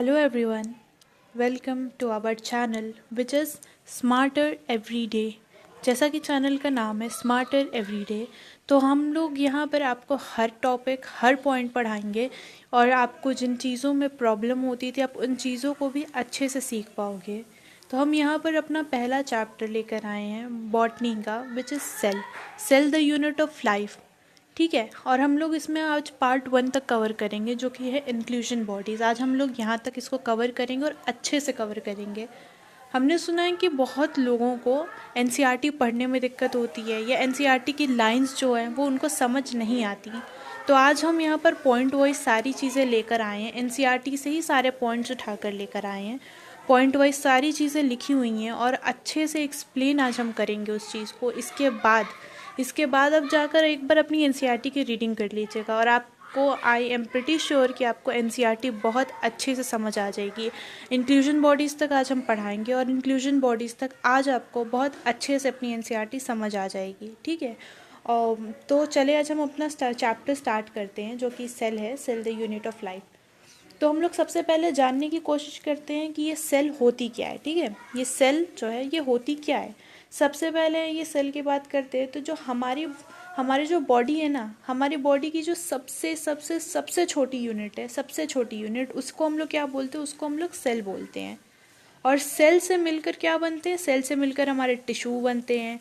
Hello everyone, welcome to our channel which is Smarter Every Day। जैसा कि channel का नाम है स्मार्टर एवरीडे, तो हम लोग यहाँ पर आपको हर टॉपिक हर पॉइंट पढ़ाएंगे और आपको जिन चीज़ों में प्रॉब्लम होती थी आप उन चीज़ों को भी अच्छे से सीख पाओगे। तो हम यहाँ पर अपना पहला चैप्टर लेकर आए हैं बॉटनी का, which is cell the unit of life. ठीक है, और हम लोग इसमें आज पार्ट 1 तक कवर करेंगे जो कि है इंक्लूजन बॉडीज़। आज हम लोग यहाँ तक इसको कवर करेंगे और अच्छे से कवर करेंगे। हमने सुना है कि बहुत लोगों को एनसीईआरटी पढ़ने में दिक्कत होती है या एनसीईआरटी की लाइंस जो हैं वो उनको समझ नहीं आती। तो आज हम यहाँ पर पॉइंट वाइज सारी चीज़ें लेकर आए हैं, एनसीईआरटी से ही सारे पॉइंट्स उठा कर लेकर आए हैं। पॉइंट वाइज सारी चीज़ें लिखी हुई हैं और अच्छे से एक्सप्लेन आज हम करेंगे उस चीज़ को। इसके बाद अब जाकर एक बार अपनी एनसीईआरटी की रीडिंग कर लीजिएगा और आपको आई एम प्रिटी श्योर कि आपको एनसीईआरटी बहुत अच्छे से समझ आ जाएगी। इंक्लूजन बॉडीज़ तक आज हम पढ़ाएंगे और इंक्लूजन बॉडीज़ तक आज आपको बहुत अच्छे से अपनी एनसीईआरटी समझ आ जाएगी। ठीक है, तो चले आज हम अपना चैप्टर स्टार्ट करते हैं जो कि सेल है, cell the unit of life. तो हम लोग सबसे पहले जानने की कोशिश करते हैं कि ये सेल होती क्या है। ठीक है, ये सेल जो है ये होती क्या है। सबसे पहले ये सेल की बात करते हैं तो जो हमारी जो बॉडी है ना, हमारी बॉडी की जो सबसे सबसे सबसे छोटी यूनिट है, सबसे छोटी यूनिट, उसको हम लोग क्या बोलते हैं, उसको हम लोग सेल बोलते हैं। और सेल से मिलकर क्या बनते हैं, सेल से मिलकर हमारे टिश्यू बनते हैं,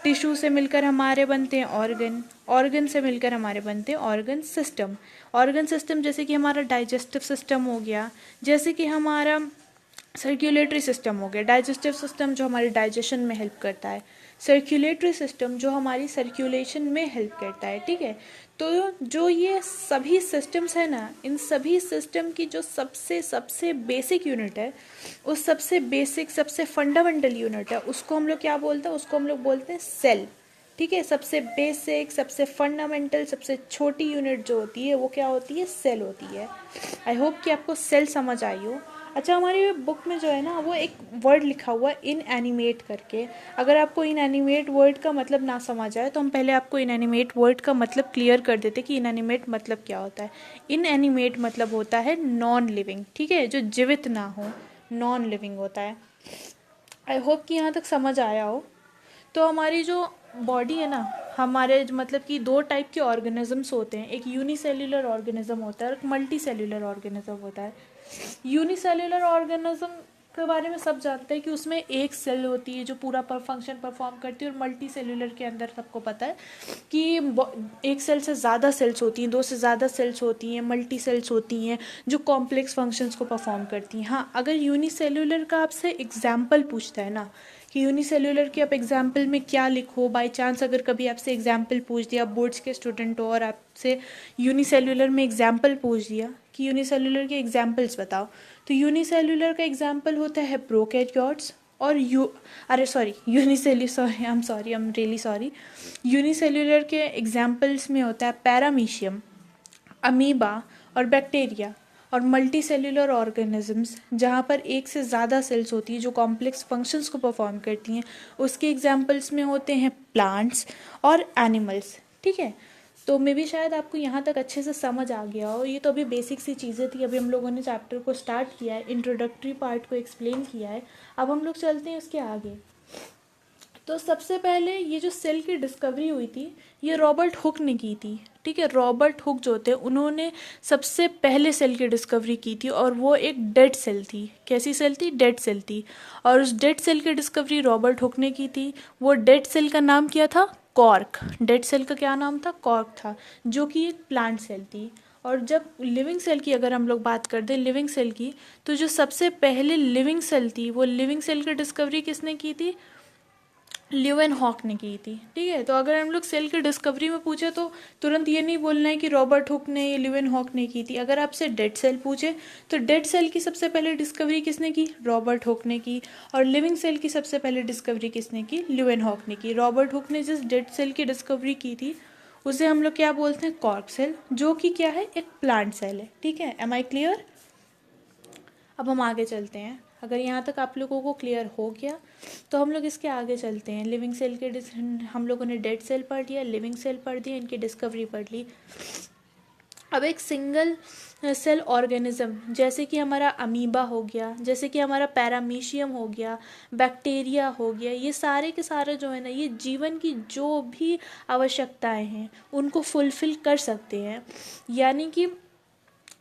टिश्यू से मिलकर हमारे बनते हैं ऑर्गन, ऑर्गन से मिलकर हमारे बनते हैं ऑर्गन सिस्टम। ऑर्गन सिस्टम जैसे कि हमारा डाइजेस्टिव सिस्टम हो गया, जैसे कि हमारा सर्कुलेटरी सिस्टम हो गया, डाइजेस्टिव सिस्टम जो हमारे डाइजेशन में हेल्प करता है, सर्कुलेटरी सिस्टम जो हमारी सर्कुलेशन में हेल्प करता है। ठीक है, तो जो ये सभी सिस्टम्स है ना, इन सभी सिस्टम की जो सबसे सबसे बेसिक यूनिट है, उस सबसे बेसिक सबसे फंडामेंटल यूनिट है, उसको हम लोग क्या बोलते हैं, उसको हम लोग बोलते हैं सेल। ठीक है, सबसे बेसिक सबसे फंडामेंटल सबसे छोटी यूनिट जो होती है वो क्या होती है, सेल होती है। आई होप कि आपको सेल समझ आई हो। अच्छा, हमारी बुक में जो है ना वो एक वर्ड लिखा हुआ है इन एनिमेट करके। अगर आपको इन एनिमेट वर्ड का मतलब ना समझ आए तो हम पहले आपको इन एनिमेट वर्ड का मतलब क्लियर कर देते कि इन एनिमेट मतलब क्या होता है। इन एनिमेट मतलब होता है नॉन लिविंग। ठीक है, जो जीवित ना हो, नॉन लिविंग होता है। आई होप कि यहाँ तक समझ आया हो। तो हमारी जो बॉडी है ना, हमारे मतलब कि दो टाइप के ऑर्गेनिजम्स होते हैं, एक यूनिसेल्युलर ऑर्गेनिज्म होता है और एक मल्टी सेल्युलर ऑर्गेनिज्म होता है। यूनिसेल्युलर ऑर्गेनिज्म के बारे में सब जानते हैं कि उसमें एक सेल होती है जो पूरा फंक्शन परफॉर्म करती है, और मल्टी सेल्युलर के अंदर सबको पता है कि एक सेल से ज़्यादा सेल्स होती हैं, दो से ज़्यादा सेल्स होती हैं, मल्टी सेल्स होती हैं जो कॉम्प्लेक्स फंक्शंस को परफॉर्म करती हैं। हाँ, अगर यूनिसेल्युलर का आपसे एग्जाम्पल पूछता है ना कि यूनिसेल्युलर के आप एग्जाम्पल में क्या लिखो, बाय चांस अगर कभी आपसे एग्जाम्पल पूछ दिया, बोर्ड्स के स्टूडेंट हो और आपसे यूनिसेल्युलर में एग्जाम्पल पूछ दिया कि यूनिसेल्युलर के एग्जाम्पल्स बताओ, तो यूनिसेल्युलर का एग्जाम्पल होता है प्रोकैरियोट्स और I am really sorry. Unicellular के एग्जाम्पल्स में होता है पैरामीशियम, अमीबा और बैक्टीरिया। और मल्टी सेल्युलर ऑर्गेनिजम्स जहाँ पर एक से ज़्यादा सेल्स होती हैं जो कॉम्प्लेक्स फंक्शंस को परफॉर्म करती हैं, उसके एग्जाम्पल्स में होते हैं प्लांट्स और एनिमल्स। ठीक है, तो मे भी शायद आपको यहाँ तक अच्छे से समझ आ गया हो। ये तो अभी बेसिक सी चीज़ें थी, अभी हम लोगों ने चैप्टर को स्टार्ट किया है, इंट्रोडक्टरी पार्ट को एक्सप्लेन किया है। अब हम लोग चलते हैं उसके आगे। तो सबसे पहले ये जो सेल की डिस्कवरी हुई थी ये रॉबर्ट हुक ने की थी। ठीक है, रॉबर्ट हुक जो थे उन्होंने सबसे पहले सेल की डिस्कवरी की थी और वो एक डेड सेल थी। कैसी सेल थी, डेड सेल थी। और उस डेड सेल की डिस्कवरी रॉबर्ट हुक ने की थी। वो डेड सेल का नाम क्या था, कॉर्क। डेड सेल का क्या नाम था, कॉर्क था, जो कि एक प्लांट सेल थी। और जब लिविंग सेल की अगर हम लोग बात कर दें, लिविंग सेल की, तो जो सबसे पहले लिविंग सेल थी वो लिविंग सेल की डिस्कवरी किसने की थी, ल्यूवेनहॉक ने की थी। ठीक है, तो अगर हम लोग सेल की डिस्कवरी में पूछे तो तुरंत ये नहीं बोलना है कि रॉबर्ट हुक ने या ल्यूवेनहॉक ने की थी। अगर आपसे डेड सेल पूछे तो डेड सेल की सबसे पहले डिस्कवरी किसने की, रॉबर्ट हुक ने की। और लिविंग सेल की सबसे पहले डिस्कवरी किसने की, ल्यूवेनहॉक ने की। रॉबर्ट हुक ने जिस डेड सेल की डिस्कवरी की थी उसे हम लोग क्या बोलते हैं, कॉर्क सेल, जो कि क्या है, एक प्लांट सेल है। ठीक है, एम आई क्लियर। अब हम आगे चलते हैं। अगर यहाँ तक आप लोगों को क्लियर हो गया तो हम लोग इसके आगे चलते हैं। लिविंग सेल के हम लोगों ने डेड सेल पढ़ लिया, लिविंग सेल पढ़ दिया, इनकी डिस्कवरी पढ़ ली। अब एक सिंगल सेल ऑर्गेनिज्म जैसे कि हमारा अमीबा हो गया, जैसे कि हमारा पैरामीशियम हो गया, बैक्टीरिया हो गया, ये सारे के सारे जो है ना, ये जीवन की जो भी आवश्यकताएं हैं उनको फुलफिल कर सकते हैं। यानी कि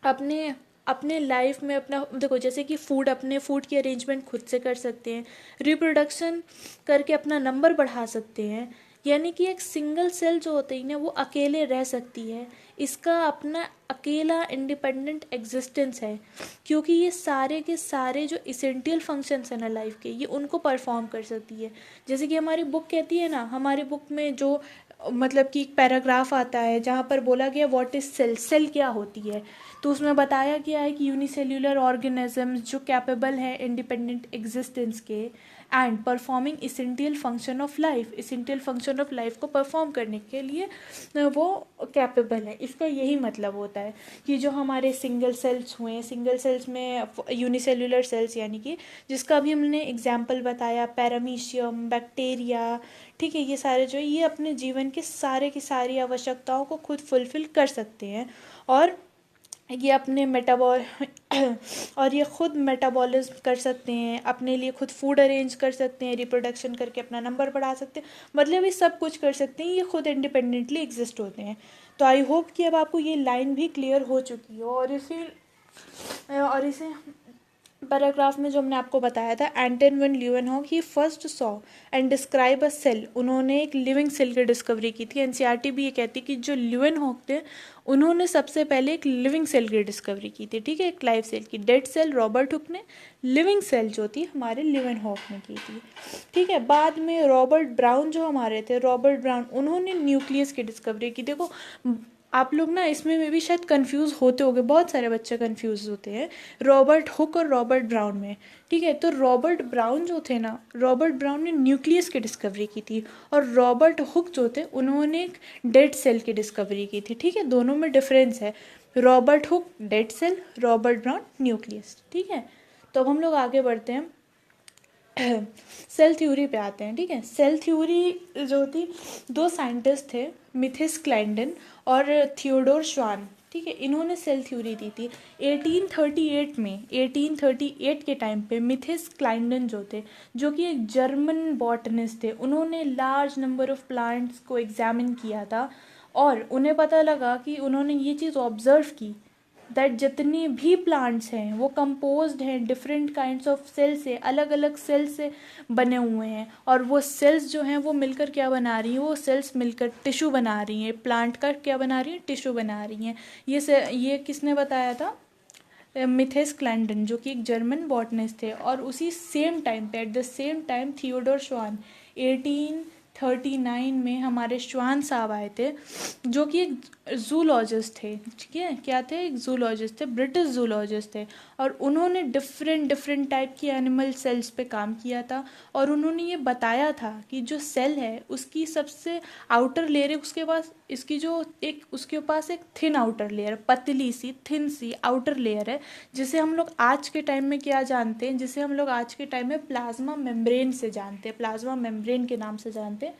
अपने अपने लाइफ में अपना देखो, जैसे कि अपने फूड की अरेंजमेंट खुद से कर सकते हैं, रिप्रोडक्शन करके अपना नंबर बढ़ा सकते हैं। यानी कि एक सिंगल सेल जो होती है ना, वो अकेले रह सकती है, इसका अपना अकेला इंडिपेंडेंट एग्जिस्टेंस है, क्योंकि ये सारे के सारे जो इसेंशियल फंक्शंस हैं ना लाइफ के, ये उनको परफॉर्म कर सकती है। जैसे कि हमारी बुक कहती है ना, हमारी बुक में जो मतलब कि एक पैराग्राफ आता है जहाँ पर बोला गया व्हाट इज सेल, सेल क्या होती है, तो उसमें बताया गया है कि यूनिसेल्यूलर ऑर्गेनिजम्स जो कैपेबल है इंडिपेंडेंट एग्जिस्टेंस के and performing essential function of life, essential function of life को परफॉर्म करने के लिए वो कैपेबल है। इसका यही मतलब होता है कि जो हमारे सिंगल सेल्स हुए, सिंगल सेल्स में यूनिसेल्यूलर सेल्स, यानी कि जिसका अभी हमने एग्जाम्पल बताया पैरामीशियम, बैक्टीरिया, ठीक है, ये सारे जो है ये अपने जीवन के सारे की सारी आवश्यकताओं को खुद फुलफिल कर सकते हैं, और ये अपने मेटाबॉल और ये खुद मेटाबॉलिज्म कर सकते हैं, अपने लिए खुद फूड अरेंज कर सकते हैं, रिप्रोडक्शन करके अपना नंबर बढ़ा सकते हैं, मतलब ये सब कुछ कर सकते हैं, ये खुद इंडिपेंडेंटली एग्जिस्ट होते हैं। तो आई होप कि अब आपको ये लाइन भी क्लियर हो चुकी हो। और इसे पैराग्राफ में जो हमने आपको बताया था, Anton van Leeuwenhoek he first saw and describe a cell, उन्होंने एक लिविंग सेल की डिस्कवरी की थी। एनसीईआरटी भी ये कहती कि जो ल्यूवेनहॉक थे उन्होंने सबसे पहले एक लिविंग सेल की डिस्कवरी की थी, ठीक है, एक लाइव सेल की। डेड सेल रॉबर्ट हुक ने, लिविंग सेल जो थी हमारे ल्यूवेनहॉक ने की थी, ठीक है। बाद में रॉबर्ट ब्राउन जो हमारे थे, रॉबर्ट ब्राउन, उन्होंने न्यूक्लियस की डिस्कवरी की। देखो आप लोग ना इसमें में भी शायद कंफ्यूज होते होंगे, बहुत सारे बच्चे कंफ्यूज होते हैं रॉबर्ट हुक और रॉबर्ट ब्राउन में, ठीक है। तो रॉबर्ट ब्राउन जो थे ना, रॉबर्ट ब्राउन ने न्यूक्लियस की डिस्कवरी की थी, और रॉबर्ट हुक जो थे उन्होंने एक डेड सेल की डिस्कवरी की थी, ठीक है। दोनों में डिफरेंस है, Robert Hooke dead cell, Robert Brown nucleus, ठीक है। तो अब हम लोग आगे बढ़ते हैं, सेल थ्योरी पे आते हैं, ठीक है। सेल थ्योरी जो थी, दो साइंटिस्ट थे, मिथिस क्लाइंडन और थियोडोर श्वान, ठीक है, इन्होंने सेल थ्योरी दी थी 1838 में। 1838 के टाइम पे मिथिस क्लाइंडन जो थे, जो कि एक जर्मन बॉटनिस्ट थे, उन्होंने लार्ज नंबर ऑफ प्लांट्स को एग्जामिन किया था, और उन्हें पता लगा कि उन्होंने ये चीज़ ऑब्जर्व की दैट जितने भी प्लांट्स हैं वो कंपोज्ड हैं डिफरेंट काइंड्स ऑफ सेल से, अलग अलग सेल से बने हुए हैं, और वो सेल्स जो हैं वो मिलकर क्या बना रही हैं, वो सेल्स मिलकर टिश्यू बना रही हैं, प्लांट का क्या बना रही हैं, टिश्यू बना रही हैं। ये किसने बताया था, मिथेस क्लैंडन, जो कि एक जर्मन बॉटनिस्ट थे। और उसी सेम टाइम पे, at the same time, Theodore श्वान 1839 में हमारे श्वान साहब आए थे, जो कि एक जूलॉजिस्ट थे, ठीक है, क्या थे, एक जूलॉजिस्ट थे, ब्रिटिश जूलॉजिस्ट थे, और उन्होंने डिफरेंट डिफरेंट टाइप की एनिमल सेल्स पे काम किया था, और उन्होंने ये बताया था कि जो सेल है उसकी सबसे आउटर लेयर है, उसके पास इसकी जो एक उसके पास एक थिन आउटर लेयर, पतली सी थिन सी आउटर लेयर है, जिसे हम लोग आज के टाइम में क्या जानते हैं, जिसे हम लोग आज के टाइम में प्लाज्मा मेम्ब्रेन से जानते हैं, प्लाज्मा मेम्ब्रेन के नाम से जानते हैं,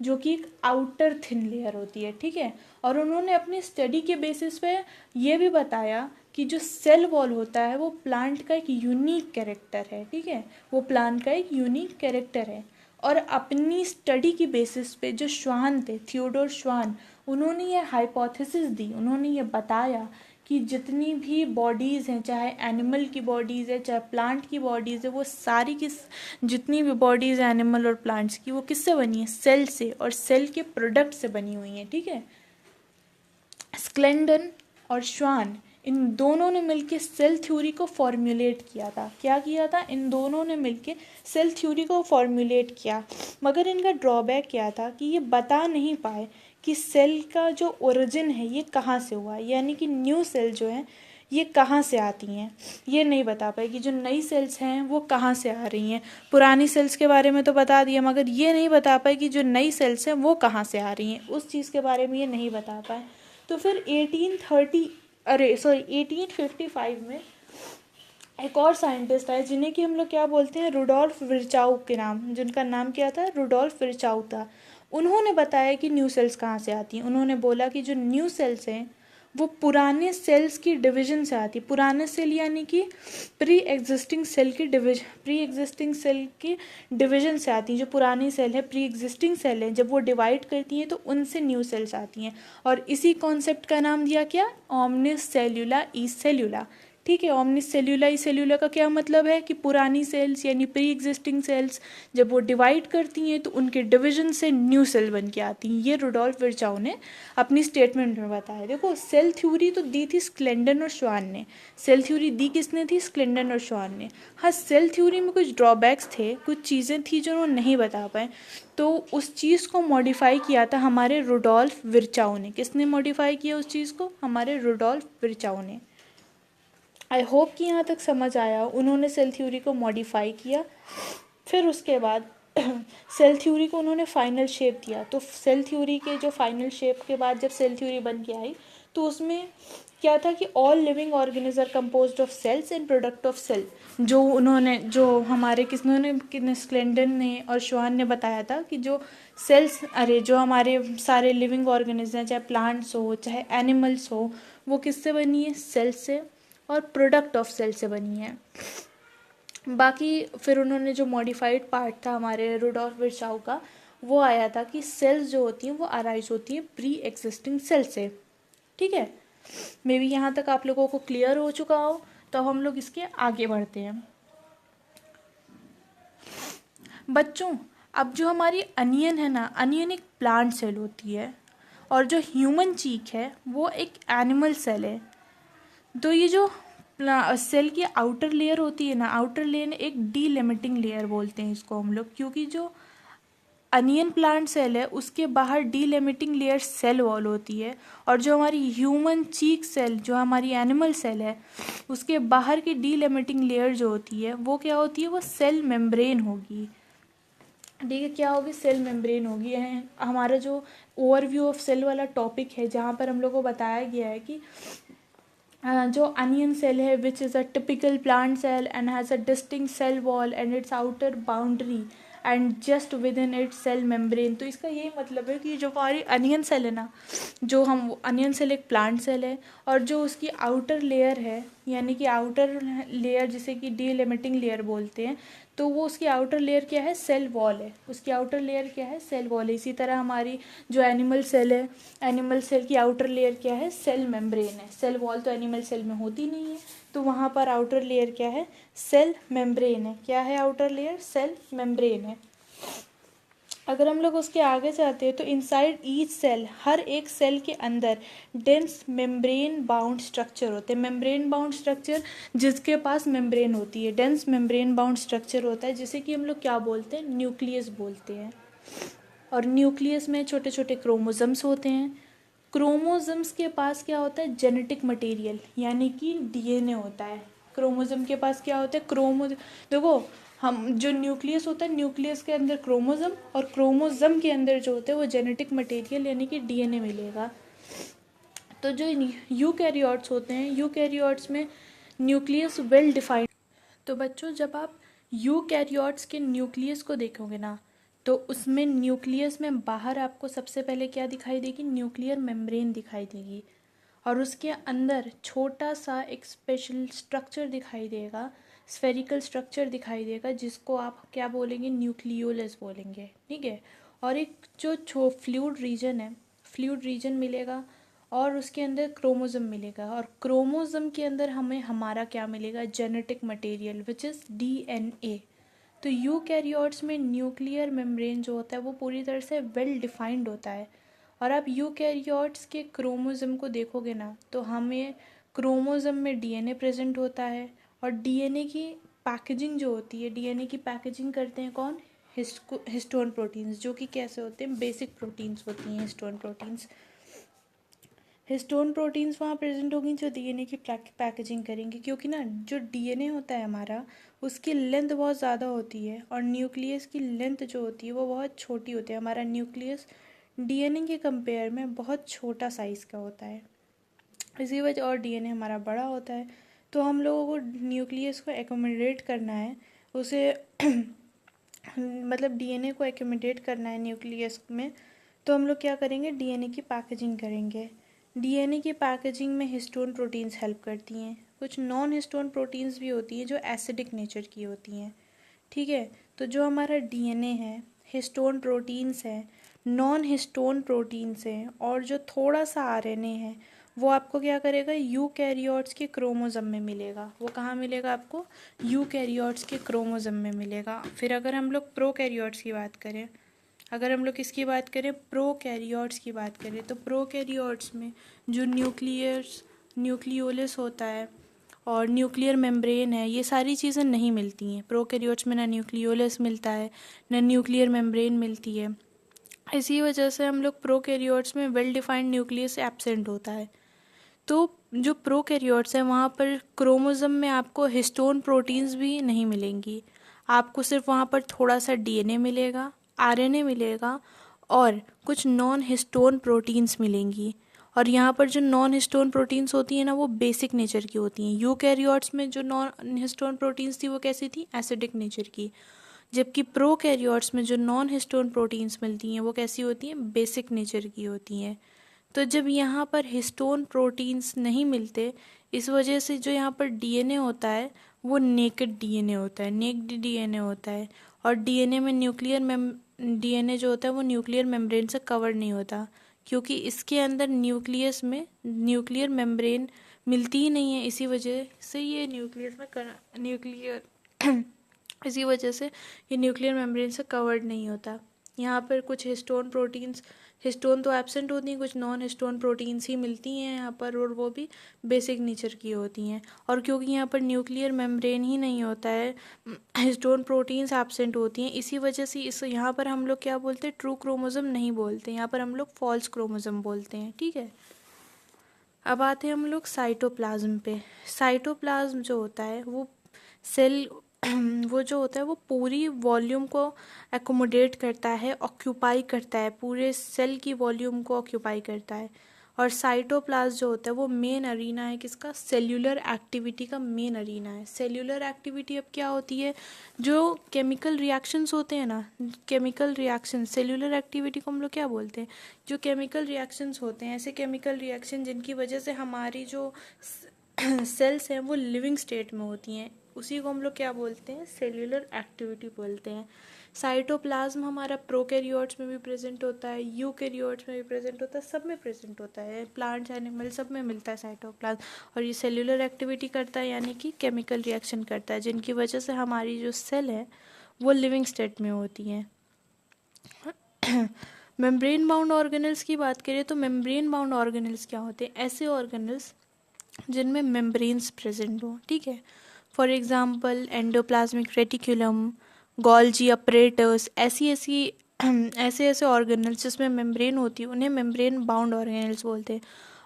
जो कि एक आउटर थिन लेयर होती है, ठीक है। और उन्होंने अपनी स्टडी के बेसिस पे ये भी बताया कि जो सेल वॉल होता है वो प्लांट का एक यूनिक कैरेक्टर है, ठीक है, वो प्लांट का एक यूनिक कैरेक्टर है। और अपनी स्टडी की बेसिस पे जो श्वान थे, थियोडोर श्वान, उन्होंने ये हाइपोथेसिस दी, उन्होंने ये बताया कि जितनी भी बॉडीज़ हैं, चाहे एनिमल की बॉडीज़ है चाहे प्लांट की बॉडीज़ है, वो सारी की जितनी भी बॉडीज़ हैं एनिमल और प्लांट्स की, वो किससे बनी है, सेल से, और सेल के प्रोडक्ट से बनी हुई हैं, ठीक है। स्क्लेंडन और श्वान, इन दोनों ने मिलके सेल थ्योरी को फॉर्मुलेट किया था। क्या किया था, इन दोनों ने मिलके सेल थ्योरी को फॉर्मुलेट किया, मगर इनका ड्रॉबैक क्या था कि ये बता नहीं पाए कि सेल का जो ओरिजिन है ये कहाँ से हुआ, यानी कि न्यू सेल जो है ये कहाँ से आती हैं, ये नहीं बता पाए कि जो नई सेल्स हैं वो कहाँ से आ रही हैं। पुरानी सेल्स के बारे में तो बता दिया, मगर ये नहीं बता पाए कि जो नई सेल्स हैं वो कहाँ से आ रही हैं, उस चीज़ के बारे में ये नहीं बता पाए। तो फिर 1855 में एक और साइंटिस्ट आए, जिन्हें कि हम लोग क्या बोलते हैं, रुडोल्फ विरचाउ के नाम, जिनका नाम क्या था, रुडोल्फ विरचाउ था। उन्होंने बताया कि न्यू सेल्स कहाँ से आती हैं। उन्होंने बोला कि जो न्यू सेल्स हैं वो पुराने सेल्स की डिवीजन से आती है। पुराने सेल यानी कि प्री एग्जिस्टिंग सेल की डिवीजन से आती हैं। जो पुरानी सेल है, प्री एग्जिस्टिंग सेल है, जब वो डिवाइड करती हैं तो उनसे न्यू सेल्स आती हैं। और इसी कॉन्सेप्ट का नाम दिया क्या, ओमनिस सेल्यूला ई सेल्यूला। ठीक है, ओमनिस सेल्यूला ई सेल्यूला का क्या मतलब है कि पुरानी सेल्स यानी प्री एग्जिस्टिंग सेल्स जब वो डिवाइड करती हैं तो उनके डिवीजन से न्यू सेल बन के आती हैं। ये रुडोल्फ विर्चाउ ने अपनी स्टेटमेंट में बताया। देखो, सेल थ्योरी तो दी थी स्क्लेंडन और श्वान ने। सेल थ्योरी दी किसने थी, स्क्लेंडन और श्वान ने। हाँ, सेल थ्योरी में कुछ ड्रॉबैक्स थे, कुछ चीज़ें थी जो उन्होंने नहीं बता पाए, तो उस चीज़ को मॉडिफाई किया था हमारे रुडोल्फ विर्चाउ ने। किसने मॉडिफाई किया उस चीज़ को, हमारे रुडोल्फ विर्चाउ ने। आई होप कि यहाँ तक समझ आया। उन्होंने सेल थ्योरी को मॉडिफाई किया, फिर उसके बाद सेल थ्योरी को उन्होंने फाइनल शेप दिया। तो सेल थ्योरी के जो फाइनल शेप के बाद जब सेल थ्योरी बन के आई तो उसमें क्या था कि all living organisms are composed of cells and product of cell. जो हमारे किसने स्क्लेंडन ने और श्वान ने बताया था कि जो जो हमारे सारे लिविंग ऑर्गेनिज हैं, चाहे प्लांट्स हो चाहे एनिमल्स हो, वो किससे बनी है, सेल से और प्रोडक्ट ऑफ सेल से बनी है। बाकी फिर उन्होंने जो मॉडिफाइड पार्ट था हमारे रुडोल्फ विर्चाउ का, वो आया था कि सेल्स जो होती हैं वो अराइज होती हैं प्री एग्जिस्टिंग सेल से। ठीक है, मे बी यहाँ तक आप लोगों को क्लियर हो चुका हो। तो हम लोग इसके आगे बढ़ते हैं बच्चों। अब जो हमारी अनियन है ना, अनियन एक प्लांट सेल होती है और जो ह्यूमन चीक है वो एक एनिमल सेल है। तो ये जो सेल की आउटर लेयर होती है ना, आउटर लेयर एक डीलिमिटिंग लेयर बोलते हैं इसको हम लोग, क्योंकि जो अनियन प्लांट सेल है उसके बाहर डीलिमिटिंग लेयर सेल वॉल होती है, और जो हमारी ह्यूमन चीक सेल, जो हमारी एनिमल सेल है, उसके बाहर की डीलिमिटिंग लेयर जो होती है वो क्या होती है, वो सेल मेम्ब्रेन होगी। ठीक है, क्या होगी, सेल मेम्ब्रेन होगी। हमारा जो ओवरव्यू ऑफ सेल वाला टॉपिक है जहाँ पर हम लोग को बताया गया है कि जो अनियन सेल है which is a typical plant cell and has a distinct cell wall and its outer boundary and just within its cell membrane. तो इसका यही मतलब है कि जो हमारी अनियन सेल है ना, जो हम अनियन सेल एक प्लांट सेल है और जो उसकी आउटर लेयर है, यानी कि आउटर लेयर जिसे कि डीलिमिटिंग लेयर बोलते हैं, तो वो उसकी आउटर लेयर क्या है, सेल वॉल है। उसकी आउटर लेयर क्या है, सेल वॉल है। इसी तरह हमारी जो एनिमल सेल है, एनिमल सेल की आउटर लेयर क्या है, सेल मेम्ब्रेन है। सेल वॉल तो एनिमल सेल में होती नहीं है, तो वहाँ पर आउटर लेयर क्या है, सेल मेम्ब्रेन है। क्या है आउटर लेयर, सेल मेम्ब्रेन है। अगर हम लोग उसके आगे जाते हैं तो इनसाइड ईच सेल, हर एक सेल के अंदर डेंस मेम्ब्रेन बाउंड स्ट्रक्चर होते हैं। मेम्ब्रेन बाउंड स्ट्रक्चर जिसके पास मेम्ब्रेन होती है, डेंस मेम्ब्रेन बाउंड स्ट्रक्चर होता है, जिसे कि हम लोग क्या बोलते हैं, न्यूक्लियस बोलते हैं। और न्यूक्लियस में छोटे छोटे क्रोमोसोम्स होते हैं। क्रोमोसोम्स के पास क्या होता है, जेनेटिक मटेरियल यानी कि डीएनए होता है। क्रोमोसोम के पास क्या होता है, देखो, हम जो न्यूक्लियस होता है, न्यूक्लियस के अंदर क्रोमोसोम, और क्रोमोसोम के अंदर जो होता है वो जेनेटिक मटेरियल यानी कि डीएनए मिलेगा। तो जो यूकैरियोट्स होते हैं, यूकैरियोट्स में न्यूक्लियस वेल डिफाइंड। तो बच्चों, जब आप यूकैरियोट्स के न्यूक्लियस को देखोगे ना, तो उसमें न्यूक्लियस में बाहर आपको सबसे पहले क्या दिखाई देगी, न्यूक्लियर मेम्ब्रेन दिखाई देगी, और उसके अंदर छोटा सा एक स्पेशल स्ट्रक्चर दिखाई देगा, स्फेरिकल स्ट्रक्चर दिखाई देगा, जिसको आप क्या बोलेंगे, न्यूक्लियोलस बोलेंगे। ठीक है, और एक जो फ्लूइड रीजन है, फ्लूइड रीजन मिलेगा, और उसके अंदर क्रोमोसोम मिलेगा, और क्रोमोसोम के अंदर हमें हमारा क्या मिलेगा, genetic material which is DNA. तो यूकैरियोट्स में न्यूक्लियर मेम्ब्रेन जो होता है वो पूरी तरह से वेल डिफाइंड होता है। और आप यूकैरियोट्स के क्रोमोसोम को देखोगे ना, तो हमें क्रोमोसोम में डीएनए प्रेजेंट होता है, और डीएनए की पैकेजिंग जो होती है, डीएनए की पैकेजिंग करते हैं कौन, हिस्टोन प्रोटीन्स, जो कि कैसे होते हैं, बेसिक प्रोटीन्स होती हैं हिस्टोन प्रोटीन्स। हिस्टोन प्रोटीन्स वहाँ प्रेजेंट होंगी जो डीएनए की पैकेजिंग करेंगे, क्योंकि ना जो डीएनए होता है हमारा, उसकी लेंथ बहुत ज़्यादा होती है, और न्यूक्लियस की लेंथ जो होती है वो बहुत छोटी होती है। हमारा न्यूक्लियस डीएनए के कंपेयर में बहुत छोटा साइज़ का होता है, इसी वजह, और डीएनए हमारा बड़ा होता है। तो हम लोगों को न्यूक्लियस को एकोमोडेट करना है, उसे मतलब डीएनए को एकोमोडेट करना है न्यूक्लियस में, तो हम लोग क्या करेंगे, डीएनए की पैकेजिंग करेंगे। डीएनए की पैकेजिंग में हिस्टोन प्रोटीन्स हेल्प करती हैं। कुछ नॉन हिस्टोन प्रोटीन्स भी होती हैं जो एसिडिक नेचर की होती हैं। ठीक है, तो जो हमारा डीएनए है, हिस्टोन प्रोटीन्स है, नॉन हिस्टोन प्रोटीन्स हैं, और जो थोड़ा सा आरएनए है वो आपको क्या करेगा, यूकैरियोट्स के क्रोमोसोम में मिलेगा। वो कहाँ मिलेगा आपको, यूकैरियोट्स के क्रोमोसोम में मिलेगा। फिर अगर हम लोग प्रोकैरियोट्स की बात करें, अगर हम लोग किसकी बात करें, प्रोकैरियोट्स की बात करें, तो प्रोकैरियोट्स में जो न्यूक्लियोलस होता है और न्यूक्लियर मेम्ब्रेन है, ये सारी चीज़ें नहीं मिलती हैं। प्रोकैरियोट्स में ना न्यूक्लियोलस मिलता है, ना न्यूक्लियर मेम्ब्रेन मिलती है। इसी वजह से हम लोग प्रोकैरियोट्स में वेल डिफाइंड न्यूक्लियस एब्सेंट होता है। तो जो प्रोकैरियोट्स है वहाँ पर क्रोमोसोम में आपको हिस्टोन प्रोटीन्स भी नहीं मिलेंगी। आपको सिर्फ वहाँ पर थोड़ा सा डीएनए मिलेगा, आरएनए मिलेगा, और कुछ नॉन हिस्टोन प्रोटीन्स मिलेंगी। और यहाँ पर जो नॉन हिस्टोन प्रोटीन्स होती हैं ना, वो बेसिक नेचर की होती हैं। यूकैरियोट्स में जो नॉन हिस्टोन प्रोटीन्स थी वो कैसी थी, एसिडिक नेचर की। जबकि प्रोकैरियोट्स में जो नॉन हिस्टोन प्रोटीन्स मिलती हैं वो कैसी होती हैं, बेसिक नेचर की होती हैं। तो जब यहाँ पर हिस्टोन प्रोटीन्स नहीं मिलते, इस वजह से जो यहाँ पर डीएनए होता है वो नेकेड डीएनए होता है, नेक्ड डीएनए होता है। और डीएनए में डीएनए जो होता है वो न्यूक्लियर मेम्ब्रेन से कवर नहीं होता, क्योंकि इसके अंदर न्यूक्लियस में न्यूक्लियर मेम्ब्रेन मिलती ही नहीं है। इसी वजह से ये इसी वजह से ये न्यूक्लियर मेम्ब्रेन से कवर्ड नहीं होता। यहाँ पर कुछ हिस्टोन तो एब्सेंट होती हैं, कुछ नॉन हिस्टोन प्रोटीन्स ही मिलती हैं यहाँ पर, और वो भी बेसिक नेचर की होती हैं। और क्योंकि यहाँ पर न्यूक्लियर मेम्ब्रेन ही नहीं होता है, हिस्टोन प्रोटीन्स एब्सेंट होती हैं, इसी वजह से इस यहाँ पर हम लोग क्या बोलते हैं, ट्रू क्रोमोसोम नहीं बोलते, यहाँ पर हम लोग फॉल्स क्रोमोसोम बोलते हैं। ठीक है, अब आते हैं हम लोग साइटोप्लाज्म पे। साइटोप्लाज्म जो होता है वो सेल वो जो होता है वो पूरी वॉल्यूम को एकोमोडेट करता है, ऑक्यूपाई करता है, पूरे सेल की वॉल्यूम को ऑक्यूपाई करता है। और साइटोप्लाज्म जो होता है वो मेन अरीना है किसका, सेल्यूलर एक्टिविटी का मेन अरीना है। सेल्यूलर एक्टिविटी अब क्या होती है, जो केमिकल रिएक्शंस होते हैं ना, केमिकल रिएक्शन, सेल्यूलर एक्टिविटी को हम लोग क्या बोलते हैं, जो केमिकल रिएक्शंस होते हैं, ऐसे केमिकल रिएक्शन जिनकी वजह से हमारी जो सेल्स हैं वो लिविंग स्टेट में होती हैं, उसी को हम लोग क्या बोलते हैं, सेल्यूलर एक्टिविटी बोलते हैं। साइटोप्लाज्म हमारा प्रोकैरियोट्स में भी प्रेजेंट होता है, यूकैरियोट्स में भी प्रेजेंट होता है, सब में प्रेजेंट होता है, प्लांट्स एनिमल सब में मिलता है साइटोप्लाज्म। और ये सेल्यूलर एक्टिविटी करता है, यानी कि केमिकल रिएक्शन करता है, जिनकी वजह से हमारी जो सेल है वो लिविंग स्टेट में होती हैं। मेम्ब्रेन बाउंड ऑर्गेनल्स की बात करें तो मेम्ब्रेन बाउंड ऑर्गेनल्स क्या होते हैं, ऐसे ऑर्गेनल्स जिनमें मेम्ब्रेन्स प्रेजेंट हो। ठीक है, for example endoplasmic reticulum, Golgi apparatus, ऐसे ऑर्गेनल्स जिसमें मेम्ब्रेन होती है उन्हें मेम्ब्रेन बाउंड ऑर्गेनल्स बोलते हैं।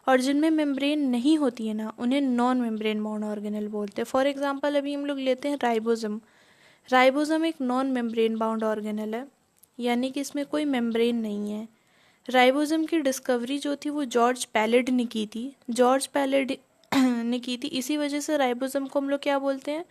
और जिनमें मेम्ब्रेन नहीं होती है ना, उन्हें नॉन मेम्ब्रेन बाउंड ऑर्गेनल बोलते हैं। फॉर एग्जांपल अभी हम लोग लेते हैं राइबोसम। राइबोसम एक नॉन मेम्ब्रेन बाउंड ऑर्गेनल है, यानी कि इसमें कोई मेम्ब्रेन नहीं है। राइबोसम की डिस्कवरी जो थी वो जॉर्ज पैलेड ने की थी, ने की थी। इसी वजह से राइबोसम को हम लोग क्या बोलते हैं,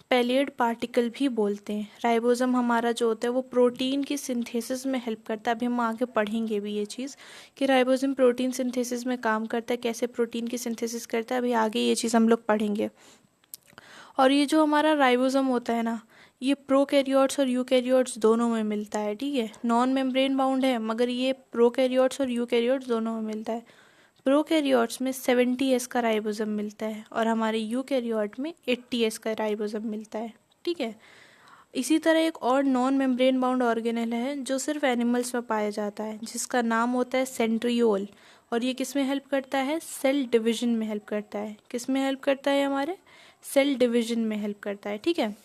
पैलेड पार्टिकल भी बोलते हैं। राइबोसम हमारा जो होता है वो प्रोटीन की सिंथेसिस में हेल्प करता है। अभी हम आगे पढ़ेंगे भी ये चीज़ कि राइबोसम प्रोटीन सिंथेसिस में काम करता है, कैसे प्रोटीन की सिंथेसिस करता है, अभी आगे ये चीज़ हम लोग पढ़ेंगे। और ये जो हमारा राइबोसम होता है ना, ये प्रोकैरियोट्स और यूकैरियोट्स दोनों में मिलता है। ठीक है, नॉन मेम्ब्रेन बाउंड है, मगर ये प्रोकैरियोट्स और यूकैरियोट्स दोनों में मिलता है। प्रोकैरियोट्स में 70S का राइबोसम मिलता है और हमारे यूकैरियोट में 80S का राइबोसम मिलता है। ठीक है, इसी तरह एक और नॉन मेम्ब्रेन बाउंड ऑर्गेनल है जो सिर्फ एनिमल्स में पाया जाता है, जिसका नाम होता है सेंट्रियोल। और ये किस में हेल्प करता है, सेल डिवीजन में हेल्प करता है। किस में हेल्प करता है, हमारे सेल डिवीजन में हेल्प करता है। ठीक है,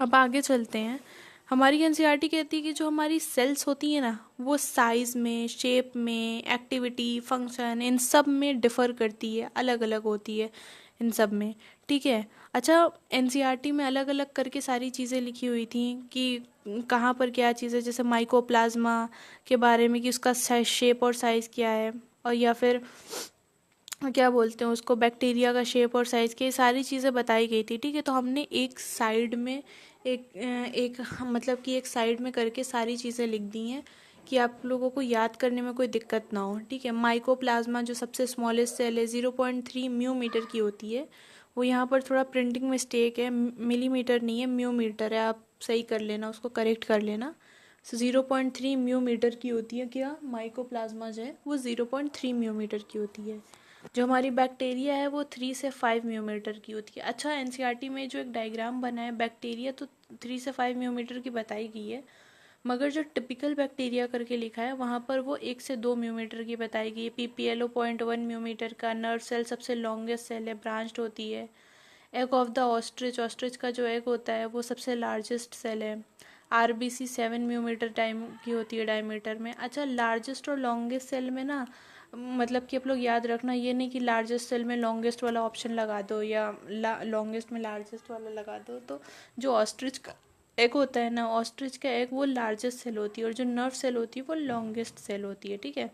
अब आगे चलते हैं। हमारी एनसीईआरटी कहती है कि जो हमारी सेल्स होती है ना, वो साइज़ में, शेप में, एक्टिविटी, फंक्शन, इन सब में डिफ़र करती है, अलग अलग होती है इन सब में। ठीक है, अच्छा, एनसीईआरटी में अलग अलग करके सारी चीज़ें लिखी हुई थी कि कहाँ पर क्या चीज़ है, जैसे माइकोप्लाज्मा के बारे में कि उसका शेप और साइज़ क्या है, और या फिर क्या बोलते हैं उसको, बैक्टीरिया का शेप और साइज़ की सारी चीज़ें बताई गई थी। ठीक है, तो हमने एक साइड में एक मतलब कि एक साइड में करके सारी चीज़ें लिख दी हैं कि आप लोगों को याद करने में कोई दिक्कत ना हो, ठीक है। माइकोप्लाज्मा जो सबसे स्मॉलेस्ट सेल है 0.3 म्यू मीटर की होती है। वो यहाँ पर थोड़ा प्रिंटिंग मिस्टेक है, मिलीमीटर नहीं है म्यू मीटर है, आप सही कर लेना, उसको करेक्ट कर लेना। 0.3 म्यू मीटर की होती है क्या माइकोप्लाज्मा जो है वो 0.3 म्यू मीटर की होती है। जो हमारी बैक्टीरिया है वो 3 से 5 म्यू मीटर की होती है। अच्छा, एनसीईआरटी में जो एक डायग्राम बना है बैक्टीरिया तो 3 से 5 म्यू मीटर की बताई गई है, मगर जो टिपिकल बैक्टीरिया करके लिखा है वहाँ पर वो 1 से 2 म्यू मीटर की बताई गई है। पीपीएलओ 0.1 म्यू मीटर का। नर्व सेल सबसे लॉन्गेस्ट सेल है, ब्रांच्ड होती है। Egg of the ostrich, ostrich का जो एग होता है वो सबसे लार्जेस्ट सेल है। आरबीसी 7 म्यू मीटर टाइम की होती है डायमीटर में। अच्छा, लार्जेस्ट और लॉन्गेस्ट सेल में ना, मतलब कि आप लोग याद रखना, ये नहीं कि लार्जेस्ट सेल में लॉन्गेस्ट वाला ऑप्शन लगा दो या लॉन्गेस्ट में लार्जेस्ट वाला लगा दो। तो जो ऑस्ट्रिच का एग होता है ना, ऑस्ट्रिच का एग वो लार्जेस्ट सेल होती है और जो नर्व सेल होती है वो लॉन्गेस्ट सेल होती है, ठीक है।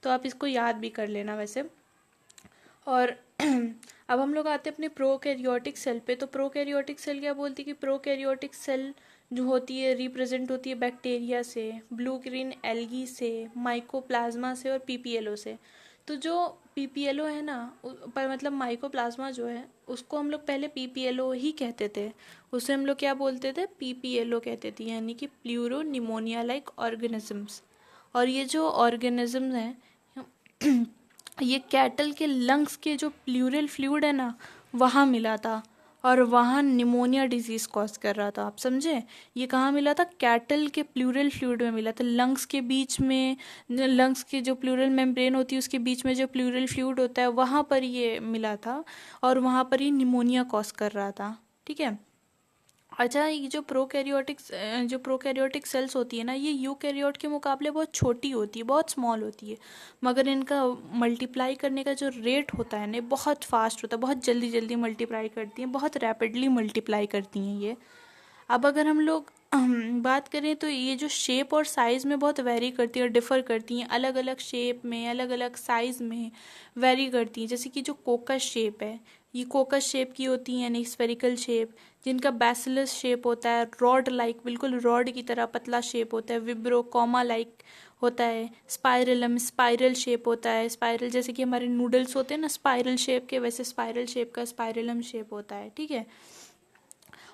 तो आप इसको याद भी कर लेना वैसे। और अब हम लोग आते हैं अपने प्रोकैरियोटिक सेल पे। तो प्रोकैरियोटिक सेल क्या बोलती है कि प्रोकैरियोटिक सेल जो होती है रिप्रेजेंट होती है बैक्टीरिया से, ब्लू ग्रीन एल्गी से, माइकोप्लाज्मा से और पीपीएलओ से। तो जो पीपीएलओ है ना, पर मतलब माइकोप्लाज्मा जो है उसको हम लोग पहले पीपीएलओ ही कहते थे। उसे हम लोग क्या बोलते थे, पीपीएलओ कहते थे, यानी कि प्लूरो निमोनिया लाइक ऑर्गेनिजम्स। और ये जो ऑर्गेनिजम्स हैं ये कैटल के लंग्स के जो प्लूरल फ्लूइड है ना वहाँ मिला था और वहाँ निमोनिया डिजीज़ कॉज कर रहा था, आप समझे। ये कहाँ मिला था, कैटल के प्लूरल फ्लूइड में मिला था, लंग्स के बीच में। लंग्स की जो प्लूरल मेम्ब्रेन होती है उसके बीच में जो प्लूरल फ्लूइड होता है वहाँ पर ये मिला था और वहाँ पर ये निमोनिया कॉज कर रहा था, ठीक है। अच्छा, ये जो प्रोकैरियोटिक सेल्स होती है ना, ये यूकैरियोट के मुकाबले बहुत छोटी होती है, बहुत स्मॉल होती है, मगर इनका मल्टीप्लाई करने का जो रेट होता है ना बहुत फास्ट होता है, बहुत जल्दी जल्दी मल्टीप्लाई करती हैं, बहुत रैपिडली मल्टीप्लाई करती हैं ये। अब अगर हम लोग बात करें तो ये जो शेप और साइज़ में बहुत वेरी करती है और डिफ़र करती हैं, अलग अलग शेप में अलग अलग साइज़ में वेरी करती हैं। जैसे कि जो कोकस शेप है, ये कोकस शेप की होती हैं यानी स्फेरिकल शेप। जिनका बैसिलस शेप होता है रॉड लाइक, बिल्कुल रॉड की तरह पतला शेप होता है। विब्रो कॉमा लाइक होता है। स्पाइरलम स्पाइरल शेप होता है, स्पाइरल जैसे कि हमारे नूडल्स होते हैं ना स्पाइरल शेप के, वैसे स्पाइरल शेप का स्पाइरलम शेप होता है, ठीक है।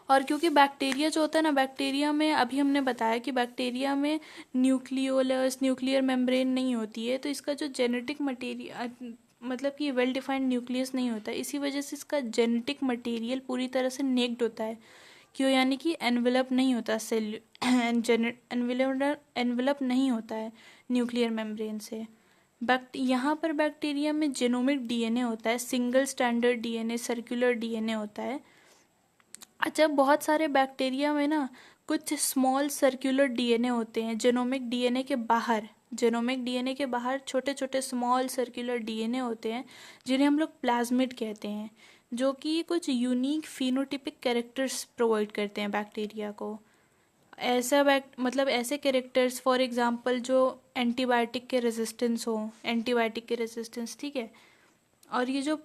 और क्योंकि बैक्टीरिया जो होता है ना, बैक्टीरिया में अभी हमने बताया कि बैक्टीरिया में न्यूक्लियर मेम्ब्रेन नहीं होती है, तो इसका जो जेनेटिक मटेरियल मतलब कि वेल डिफाइंड न्यूक्लियस नहीं होता है, इसी वजह से इसका जेनेटिक मटेरियल पूरी तरह से नेक्ड होता है। क्यों, यानी कि एनवेलप नहीं होता सेल एनवेलप नहीं होता है न्यूक्लियर मेम्ब्रेन से। यहाँ पर बैक्टीरिया में जेनोमिक डीएनए होता है, single standard DNA, circular DNA होता है। अच्छा, बहुत सारे बैक्टीरिया में ना कुछ स्मॉल सर्कुलर डीएनए होते हैं जेनोमिक डीएनए के बाहर। जेनोमिक डीएनए के बाहर छोटे छोटे स्मॉल सर्कुलर डीएनए होते हैं जिन्हें हम लोग प्लाज्मिड कहते हैं, जो कि कुछ यूनिक फिनोटिपिक कैरेक्टर्स प्रोवाइड करते हैं बैक्टीरिया को। मतलब ऐसे कैरेक्टर्स फॉर एग्जांपल जो एंटीबायोटिक के रेजिस्टेंस हो, एंटीबायोटिक के रेजिस्टेंस, ठीक है। और ये जो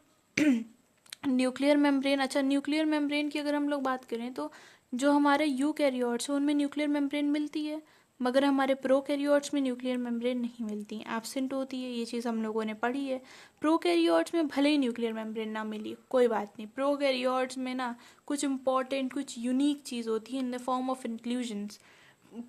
न्यूक्लियर मेम्ब्रेन, अच्छा न्यूक्लियर मेम्ब्रेन की अगर हम लोग बात करें तो जो हमारे यूकैरियोट्स हैं उनमें न्यूक्लियर मेम्ब्रेन मिलती है, मगर हमारे प्रोकैरियोट्स में न्यूक्लियर मेम्ब्रेन नहीं मिलती, एब्सेंट होती है। ये चीज़ हम लोगों ने पढ़ी है। प्रोकैरियोट्स में भले ही न्यूक्लियर मेम्ब्रेन ना मिली कोई बात नहीं, प्रोकैरियोट्स में ना कुछ इंपॉर्टेंट कुछ यूनिक चीज़ होती है in the form of inclusions.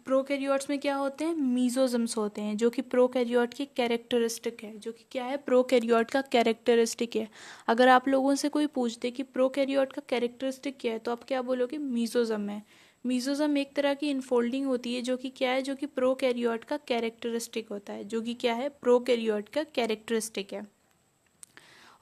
Prokaryotes में क्या होते हैं, मीजोजम्स होते हैं, जो कि प्रोकैरियोट की कैरेक्टरिस्टिक है, जो कि क्या है, प्रोकैरियोट का कैरेक्टरिस्टिक है। अगर आप लोगों से कोई पूछते कि प्रोकैरियोट का कैरेक्टरिस्टिक क्या है तो आप क्या बोलोगे, मीजोजम है। मीजोजम एक तरह की इनफोल्डिंग होती है जो कि क्या है, जो कि प्रोकैरियोट का कैरेक्टरिस्टिक होता है, जो कि क्या है, प्रोकैरियोट का कैरेक्टरिस्टिक है।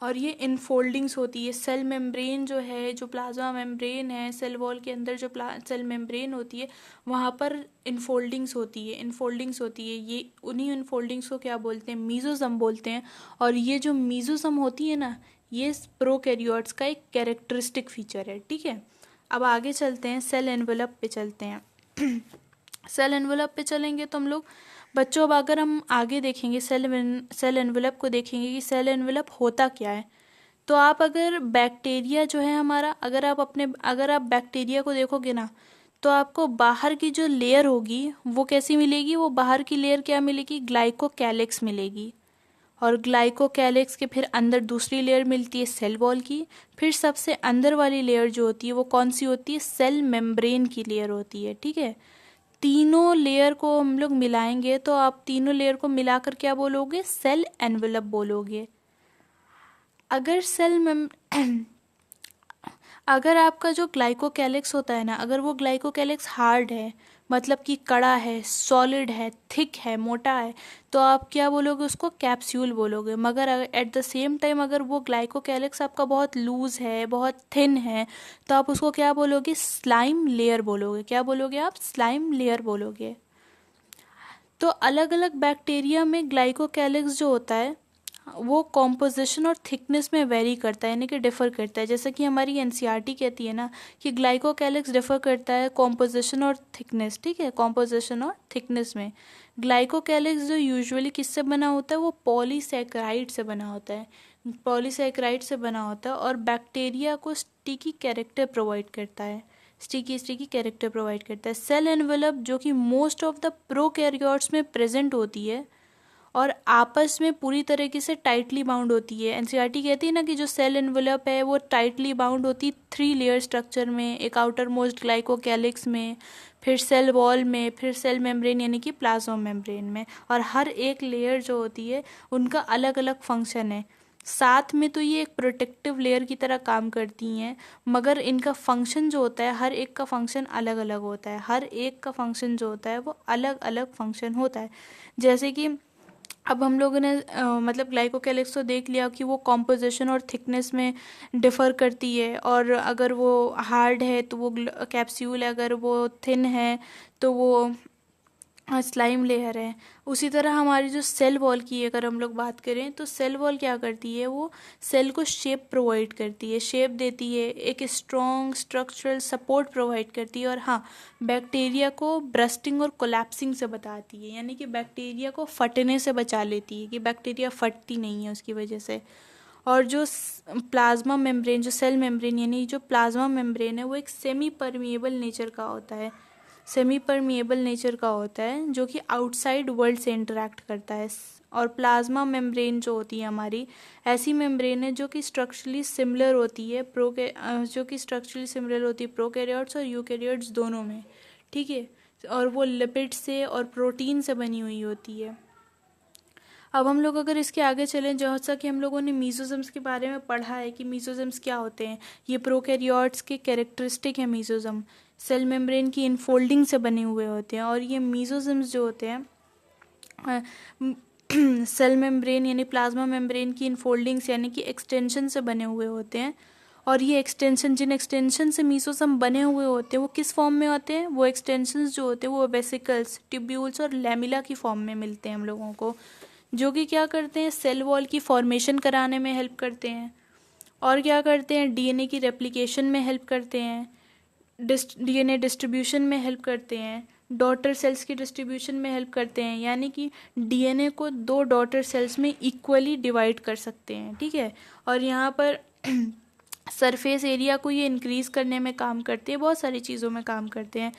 और ये इनफोल्डिंग्स होती है। सेल मेम्ब्रेन जो है, जो प्लाज्मा मेम्ब्रेन है, सेल वॉल के अंदर जो सेल मेम्ब्रेन होती है वहाँ पर इनफोल्डिंग्स होती है, इनफोल्डिंग्स होती है। ये उन्हीं इनफोल्डिंग्स को क्या बोलते हैं, मीजोजम बोलते हैं। और ये जो मीजोजम होती है ना, ये प्रोकैरियोट्स का एक कैरेक्टरिस्टिक फीचर है, ठीक है। अब आगे चलते हैं, सेल एनवेलप पे चलते हैं। सेल एनवेलप पे चलेंगे तो हम लोग बच्चों, अब अगर हम आगे देखेंगे सेल एनवेलप को देखेंगे कि सेल एनवेलप होता क्या है, तो आप अगर बैक्टीरिया जो है हमारा, अगर आप बैक्टीरिया को देखोगे ना, तो आपको बाहर की जो लेयर होगी वो कैसी मिलेगी, वो बाहर की लेयर क्या मिलेगी, ग्लाइकोकैलिक्स मिलेगी। और ग्लाइकोकैलिक्स के फिर अंदर दूसरी लेयर मिलती है सेल वॉल की। फिर सबसे अंदर वाली लेयर जो होती है वो कौन सी होती है, सेल मेम्ब्रेन की लेयर होती है। ठीक है, तीनों लेयर को हम लोग मिलाएंगे तो आप तीनों लेयर को मिलाकर क्या बोलोगे, सेल एनवेलप बोलोगे। अगर सेल मेम अगर आपका जो ग्लाइकोकैलिक्स होता है ना, अगर वो ग्लाइकोकैलिक्स हार्ड है, मतलब कि कड़ा है, सॉलिड है, थिक है, मोटा है, तो आप क्या बोलोगे, उसको कैप्सूल बोलोगे। मगर एट द सेम टाइम अगर वो ग्लाइकोकैलिक्स आपका बहुत लूज है, बहुत थिन है, तो आप उसको क्या बोलोगे, स्लाइम लेयर बोलोगे। क्या बोलोगे आप, स्लाइम लेयर बोलोगे। तो अलग अलग बैक्टीरिया में ग्लाइकोकैलिक्स जो होता है वो कॉम्पोजिशन और थिकनेस में वेरी करता है, यानी कि डिफ़र करता है। जैसे कि हमारी एनसीईआरटी कहती है ना कि ग्लाइकोकैलिक्स डिफ़र करता है कॉम्पोजिशन और थिकनेस। ठीक है, कॉम्पोजिशन और थिकनेस में ग्लाइकोकैलिक्स जो यूजुअली किससे बना होता है, वो पॉलीसैकेराइड से बना होता है। पॉलीसैकेराइड से बना होता है और बैक्टीरिया को स्टिकी कैरेक्टर प्रोवाइड करता है, स्टिकी कैरेक्टर प्रोवाइड करता है। सेल एनवेलप जो कि मोस्ट ऑफ द प्रोकैरियोट्स में प्रेजेंट होती है और आपस में पूरी तरीके से टाइटली बाउंड होती है। एनसीईआरटी कहती है ना कि जो सेल एनवेलप है वो टाइटली बाउंड होती है 3 लेयर स्ट्रक्चर में, एक आउटर मोस्ट ग्लाइकोकैलिक्स में, फिर सेल वॉल में, फिर सेल मेम्ब्रेन यानी कि प्लाज्मा मेम्ब्रेन में। और हर एक लेयर जो होती है उनका अलग अलग फंक्शन है। साथ में तो ये एक प्रोटेक्टिव लेयर की तरह काम करती हैं, मगर इनका फंक्शन जो होता है, हर एक का फंक्शन अलग अलग होता है। हर एक का फंक्शन जो होता है वो अलग अलग फंक्शन होता है। जैसे कि अब हम लोगों ने मतलब ग्लाइकोकैलिक्स तो देख लिया कि वो कॉम्पोजिशन और थिकनेस में डिफ़र करती है, और अगर वो हार्ड है तो वो कैप्सूल है, अगर वो थिन है तो वो स्लाइम लेयर है। उसी तरह हमारी जो सेल वॉल की अगर हम लोग बात करें तो सेल वॉल क्या करती है, वो सेल को शेप प्रोवाइड करती है, शेप देती है, एक स्ट्रॉन्ग स्ट्रक्चरल सपोर्ट प्रोवाइड करती है। और हाँ, बैक्टीरिया को ब्रस्टिंग और कोलैप्सिंग से बताती है, यानी कि बैक्टीरिया को फटने से बचा लेती है, कि बैक्टीरिया फटती नहीं है उसकी वजह से। और जो प्लाज्मा मेम्ब्रेन, जो सेल मेम्ब्रेन यानी जो प्लाज्मा मेम्ब्रेन है, वो एक सेमी परमिएबल नेचर का होता है, सेमी परमिएबल नेचर का होता है, जो कि आउटसाइड वर्ल्ड से इंटरेक्ट करता है। और प्लाज्मा मेम्ब्रेन जो होती है हमारी, ऐसी मेम्ब्रेन है जो कि स्ट्रक्चरली सिमिलर होती है जो कि स्ट्रक्चरली सिमिलर होती है प्रोकैरियोट्स और यूकैरियोट्स दोनों में। ठीक है, और वो लिपिड से और प्रोटीन से बनी हुई होती है। अब हम लोग अगर इसके आगे चलें, जैसा कि हम लोगों ने मीजोजम्स के बारे में पढ़ा है कि मीजोजम्स क्या होते हैं, ये प्रोकैरियोट्स के कैरेक्टरिस्टिक है। मीजोजम सेल मेम्ब्रेन की इनफोल्डिंग से बने हुए होते हैं, और ये मीजोजम्स जो होते हैं सेल मेम्ब्रेन यानी प्लाज्मा मेम्ब्रेन की इनफोल्डिंग्स यानी कि एक्सटेंशन से बने हुए होते हैं। और ये एक्सटेंशन, जिन एक्सटेंशन से मीजोजम बने हुए होते हैं, वो किस फॉर्म में होते हैं, वो एक्सटेंशंस जो होते हैं वो वेसिकल्स, ट्यूब्यूल्स और लैमिला की फॉर्म में मिलते हैं हम लोगों को, जो कि क्या करते हैं, सेल वॉल की फॉर्मेशन कराने में हेल्प करते हैं। और क्या करते हैं, डीएनए की रेप्लिकेशन में हेल्प करते हैं, डीएनए डिस्ट्रीब्यूशन में हेल्प करते हैं, डॉटर सेल्स की डिस्ट्रीब्यूशन में हेल्प करते हैं, यानी कि डीएनए को 2 डॉटर सेल्स में इक्वली डिवाइड कर सकते हैं। ठीक है, और यहाँ पर सरफेस एरिया को ये इंक्रीज़ करने में काम करते हैं, बहुत सारी चीज़ों में काम करते हैं।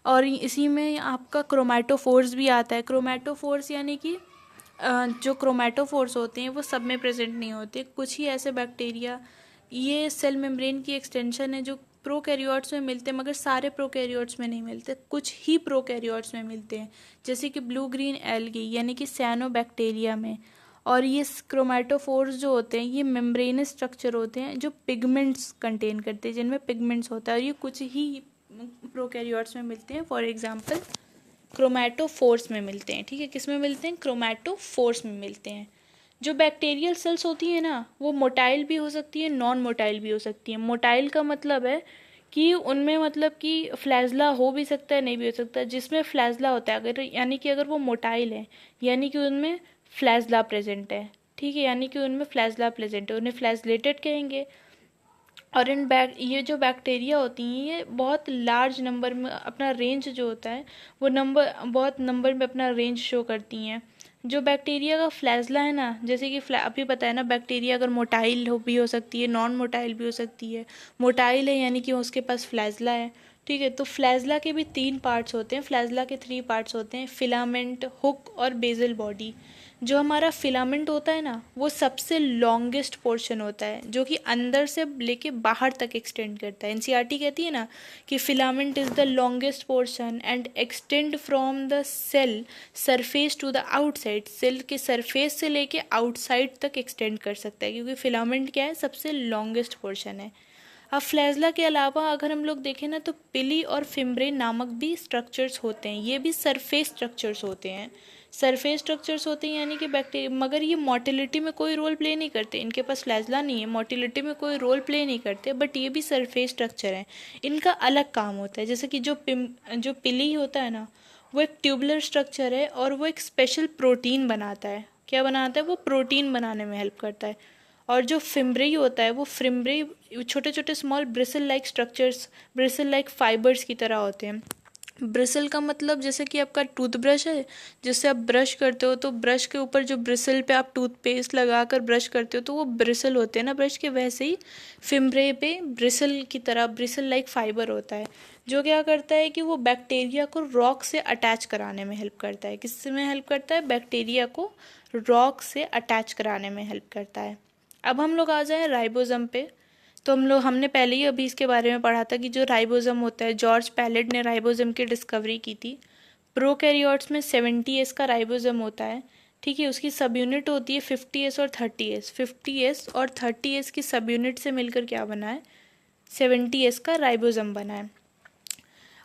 और इसी में आपका क्रोमैटोफोर्स भी आता है। क्रोमैटोफोर्स यानी कि जो क्रोमैटोफोर्स होते हैं वो सब में प्रेजेंट नहीं होते, कुछ ही ऐसे बैक्टीरिया, ये सेल मेम्ब्रेन की एक्सटेंशन है जो प्रोकैरियोट्स में मिलते हैं, मगर सारे प्रोकैरियोट्स में नहीं मिलते, कुछ ही प्रोकैरियोट्स में मिलते हैं, जैसे कि ब्लू ग्रीन एल्गी यानी कि साइनोबैक्टीरिया में। और ये क्रोमैटोफोर्स जो होते हैं ये मेम्ब्रेनस स्ट्रक्चर होते हैं जो पिगमेंट्स कंटेन करते हैं, जिनमें पिगमेंट्स होता है, और ये कुछ ही प्रोकैरियोट्स में मिलते हैं। फॉर एग्जांपल क्रोमैटोफोर्स में मिलते हैं। ठीक है, किस में मिलते हैं, क्रोमैटोफोर्स में मिलते हैं। जो बैक्टीरियल सेल्स होती है ना, वो मोटाइल भी हो सकती है, नॉन मोटाइल भी हो सकती है। मोटाइल का मतलब है कि उनमें मतलब कि फ्लैजला हो भी सकता है, नहीं भी हो सकता। जिसमें फ्लैजला होता है, अगर यानी कि अगर वो मोटाइल है, यानी कि उनमें फ्लैजला प्रेजेंट है। ठीक है, यानी कि उनमें फ्लैजला प्रेजेंट है, उन्हें फ्लैजलेटेड कहेंगे। और ये जो बैक्टीरिया होती हैं ये बहुत लार्ज नंबर में अपना रेंज जो होता है वो बहुत नंबर में अपना रेंज शो करती हैं। जो बैक्टीरिया का फ्लैजला है ना, जैसे कि अभी पता है ना, बैक्टीरिया अगर मोटाइल भी हो सकती है, नॉन मोटाइल भी हो सकती है। मोटाइल है यानी कि उसके पास फ्लैजला है। ठीक है। तो फ्लैजला के भी 3 पार्ट्स होते हैं, फ्लैजला के 3 पार्ट्स होते हैं, फिलामेंट, हुक और बेसल बॉडी। जो हमारा फिलामेंट होता है ना, वो सबसे लॉन्गेस्ट पोर्शन होता है, जो कि अंदर से लेके बाहर तक एक्सटेंड करता है। एनसीईआरटी कहती है ना कि filament is the longest portion and extend from the cell surface to the outside. Cell के सरफेस से लेके आउटसाइड तक एक्सटेंड कर सकता है, क्योंकि फिलामेंट क्या है, सबसे लॉन्गेस्ट पोर्शन है। अब फ्लैजला के अलावा अगर हम लोग देखें ना, तो पिली और फिम्ब्रे नामक भी स्ट्रक्चर्स होते हैं। ये भी सरफेस स्ट्रक्चर्स होते हैं, सरफेस स्ट्रक्चर्स होते हैं, यानी कि बैक्टीरिया, मगर ये मोटिलिटी में कोई रोल प्ले नहीं करते। इनके पास फ्लैजला नहीं है, मोटिलिटी में कोई रोल प्ले नहीं करते, बट ये भी सरफेस स्ट्रक्चर है। इनका अलग काम होता है। जैसे कि जो पिली होता है ना, वो एक ट्यूबुलर स्ट्रक्चर है और वो एक स्पेशल प्रोटीन बनाता है। क्या बनाता है? वो प्रोटीन बनाने में हेल्प करता है। और जो फिम्ब्री होता है, वो फिम्ब्री छोटे छोटे small bristle like structures, bristle like fibres की तरह होते हैं। ब्रिसल का मतलब जैसे कि आपका टूथब्रश है, जिससे आप ब्रश करते हो, तो ब्रश के ऊपर जो ब्रिसल पे आप टूथपेस्ट लगा कर ब्रश करते हो, तो वो ब्रिसल होते हैं ना ब्रश के, वैसे ही फिम्ब्रे पे ब्रिसल की तरह ब्रिसल लाइक फाइबर होता है, जो क्या करता है कि वो बैक्टीरिया को रॉक से अटैच कराने में हेल्प करता है। किससे में हेल्प करता है? बैक्टीरिया को रॉक से अटैच कराने में हेल्प करता है। अब हम लोग आ जाएं राइबोसम पे। तो हमने पहले ही अभी इसके बारे में पढ़ा था कि जो राइबोसम होता है, जॉर्ज पैलेट ने राइबोसम की डिस्कवरी की थी। प्रोकैरियोट्स में 70S का राइबोसम होता है, ठीक है। उसकी सब यूनिट होती है 50S और 30S। 50S और 30S की सब यूनिट से मिलकर क्या बना है? 70S का राइबोसम बना है।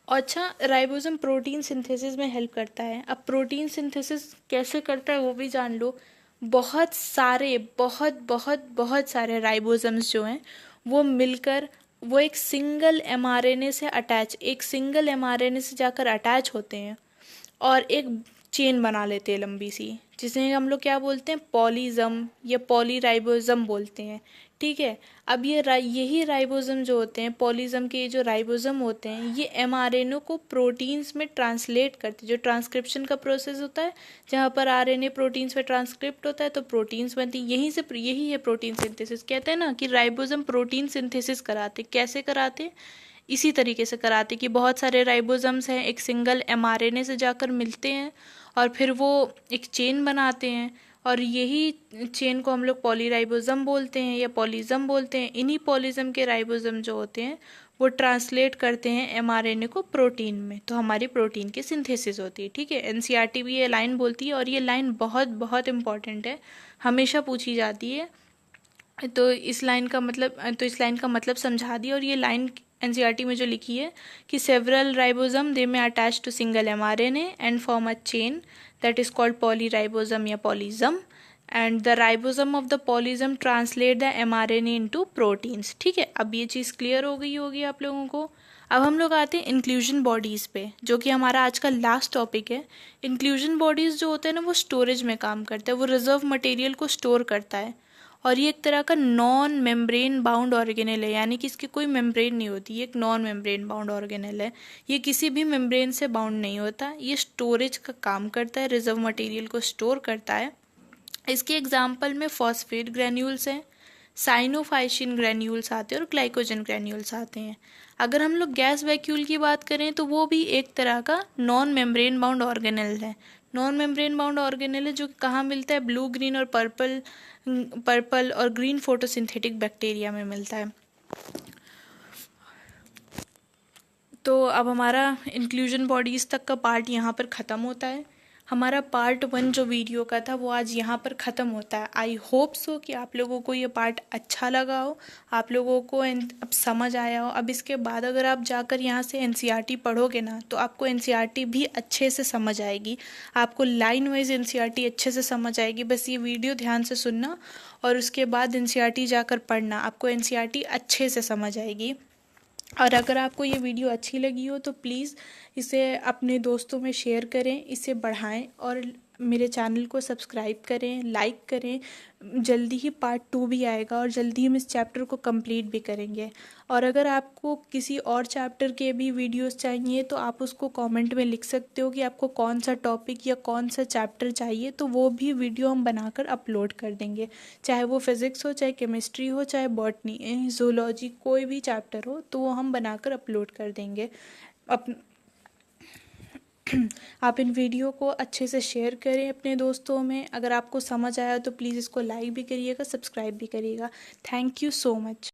अच्छा, राइबोसम प्रोटीन सिंथेसिस में हेल्प करता है। अब प्रोटीन सिंथेसिस कैसे करता है वो भी जान लो। बहुत सारे बहुत सारे राइबोसम्स जो हैं, वो मिलकर वो एक सिंगल एमआरएनए से अटैच, एक सिंगल एमआरएनए से जाकर अटैच होते हैं और एक चेन बना लेते हैं लंबी सी, जिसे हम लोग क्या बोलते हैं? पॉलीजम या पॉलीराइबोसम बोलते हैं, ठीक है। अब यही राइबोसम जो होते हैं, पॉलीजम के जो राइबोसम होते हैं, ये एमआरएनए को प्रोटीन्स में ट्रांसलेट करते हैं। जो ट्रांसक्रिप्शन का प्रोसेस होता है, जहाँ पर आरएनए प्रोटीन्स में ट्रांसक्रिप्ट होता है तो प्रोटीन्स बनती है, यही है प्रोटीन सिंथेसिस। कहते हैं ना कि राइबोसम प्रोटीन सिंथेसिस कराते। कैसे कराते? इसी तरीके से कराते कि बहुत सारे राइबोसम्स हैं, एक सिंगल एमआरएनए से जाकर मिलते हैं और फिर वो एक चेन बनाते हैं, और यही चेन को हम लोग पॉलीराइबोसम बोलते हैं या पॉलीजम बोलते हैं। इन्हीं पॉलीजम के राइबोसम जो होते हैं, वो ट्रांसलेट करते हैं एमआरएनए को प्रोटीन में, तो हमारी प्रोटीन की सिंथेसिस होती है, ठीक है। एनसीईआरटी भी ये लाइन बोलती है और ये लाइन बहुत बहुत इंपॉर्टेंट है, हमेशा पूछी जाती है। तो इस लाइन का मतलब समझा दिया। और ये लाइन एनसीईआरटी में जो लिखी है कि several ribosome they may attach to single mRNA and form a chain that is called polyribosome या polysome, and the ribosome of the polysome translate the mRNA into proteins, ठीक है। अब ये चीज़ क्लियर हो गई होगी आप लोगों को। अब हम लोग आते हैं इंक्लूजन बॉडीज़ पे, जो कि हमारा आज का लास्ट टॉपिक है। इंक्लूजन बॉडीज़ जो होते हैं ना, वो स्टोरेज में काम करता है, वो रिजर्व मटेरियल को स्टोर करता है, और ये एक तरह का नॉन मेम्ब्रेन बाउंड ऑर्गेनेल है, यानी कि इसकी कोई मेम्ब्रेन नहीं होती, ये एक नॉन मेम्ब्रेन बाउंड ऑर्गेनेल है। ये किसी भी मेम्ब्रेन से बाउंड नहीं होता, ये स्टोरेज का काम करता है, रिजर्व मटेरियल को स्टोर करता है। इसके एग्जाम्पल में फॉस्फेट ग्रैन्यूल्स हैं, साइनोफाइशिन ग्रैन्यूल्स आते हैं और ग्लाइकोजन ग्रैन्यूल्स आते हैं। अगर हम लोग गैस वैक्यूल की बात करें तो वो भी एक तरह का नॉन मेम्ब्रेन बाउंड ऑर्गेनेल है। नॉन मेम्ब्रेन बाउंड ऑर्गेनेल है जो कहाँ मिलता है? ब्लू, ग्रीन और पर्पल और ग्रीन फोटोसिंथेटिक बैक्टीरिया में मिलता है। तो अब हमारा इंक्लूजन बॉडीज़ तक का पार्ट यहाँ पर ख़त्म होता है। हमारा पार्ट 1 जो वीडियो का था वो आज यहाँ पर ख़त्म होता है। आई होप सो कि आप लोगों को ये पार्ट अच्छा लगा हो, आप लोगों को अब समझ आया हो। अब इसके बाद अगर आप जाकर यहाँ से एनसीईआरटी पढ़ोगे ना, तो आपको एनसीईआरटी भी अच्छे से समझ आएगी, आपको लाइन वाइज एनसीईआरटी अच्छे से समझ आएगी। बस ये वीडियो ध्यान से सुनना और उसके बाद एनसीईआरटी जाकर पढ़ना, आपको एनसीईआरटी अच्छे से समझ आएगी। और अगर आपको ये वीडियो अच्छी लगी हो तो प्लीज़ इसे अपने दोस्तों में शेयर करें, इसे बढ़ाएं और मेरे चैनल को सब्सक्राइब करें, लाइक करें। जल्दी ही पार्ट 2 भी आएगा और जल्दी हम इस चैप्टर को कंप्लीट भी करेंगे। और अगर आपको किसी और चैप्टर के भी वीडियोस चाहिए तो आप उसको कमेंट में लिख सकते हो कि आपको कौन सा टॉपिक या कौन सा चैप्टर चाहिए, तो वो भी वीडियो हम बनाकर अपलोड कर देंगे। चाहे वो फिज़िक्स हो, चाहे केमिस्ट्री हो, चाहे बॉटनी, जूलॉजी, कोई भी चैप्टर हो तो वो हम बनाकर अपलोड कर देंगे। अप आप इन वीडियो को अच्छे से शेयर करें अपने दोस्तों में। अगर आपको समझ आया तो प्लीज़ इसको लाइक भी करिएगा, सब्सक्राइब भी करिएगा। Thank you so much.